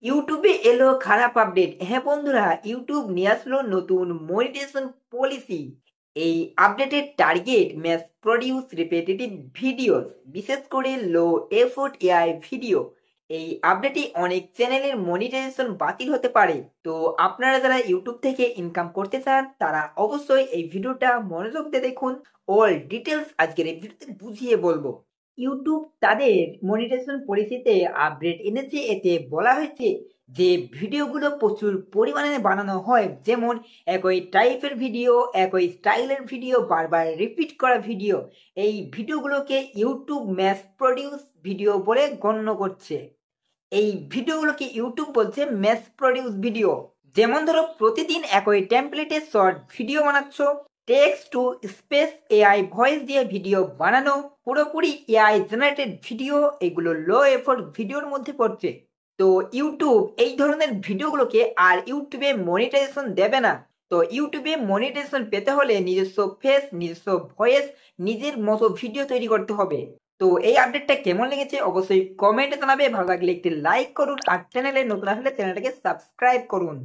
ইউটিউবে এলো খারাপ আপডেট। হ্যাঁ বন্ধুরা, ইউটিউব নিয়ে আসলো নতুন মনিটাইজেশন পলিসি। এই আপডেটের target mass produce repetitive video, বিশেষ করে লো এফোর্ট এআই ভিডিও। এই আপডেটে অনেক চ্যানেলের মনিটাইজেশন বাতিল হতে পারে। তো আপনারা যারা ইউটিউব থেকে ইনকাম করতে চান তারা অবশ্যই এই ভিডিওটা মনোযোগ দিয়ে দেখুন। অল ডিটেলস আজকের এই ভিডিওতে বুঝিয়ে বলবো। ইউটিউব তাদের মনিটাইজেশন পলিসিতে আপডেট এনেছে। এতে বলা হয়েছে যে ভিডিওগুলো প্রচুর পরিমাণে বানানো হয়, যেমন একই টাইপের ভিডিও, একই স্টাইলের ভিডিও, বারবার রিপিট করা ভিডিও, এই ভিডিওগুলোকে ইউটিউব ম্যাস প্রডিউস ভিডিও বলে গণ্য করছে। এই ভিডিওগুলোকে ইউটিউব বলছে ম্যাস প্রডিউস ভিডিও। যেমন ধরো, প্রতিদিন একই টেমপ্লেটে শর্ট ভিডিও বানাচ্ছ, text to speech AI voice দিয়ে ভিডিও বানানো, পুরোপুরি এআই জেনারেটেড ভিডিও, এগুলো লো এফোর্ট ভিডিওর মধ্যে পড়ছে। তো ইউটিউব এই ধরনের ভিডিওগুলোকে আর ইউটিউবে মনিটাইজেশন দেবে না। তো ইউটিউবে মনিটাইজেশন পেতে হলে নিজস্ব ফেস, নিজস্ব ভয়েস, নিজের মতো ভিডিও তৈরি করতে হবে। তো এই আপডেটটা কেমন লেগেছে অবশ্যই কমেন্টে জানাবে। ভালো লাগলে একটি লাইক করুন, আর চ্যানেলে নতুন আসলে চ্যানেলটাকে সাবস্ক্রাইব করুন।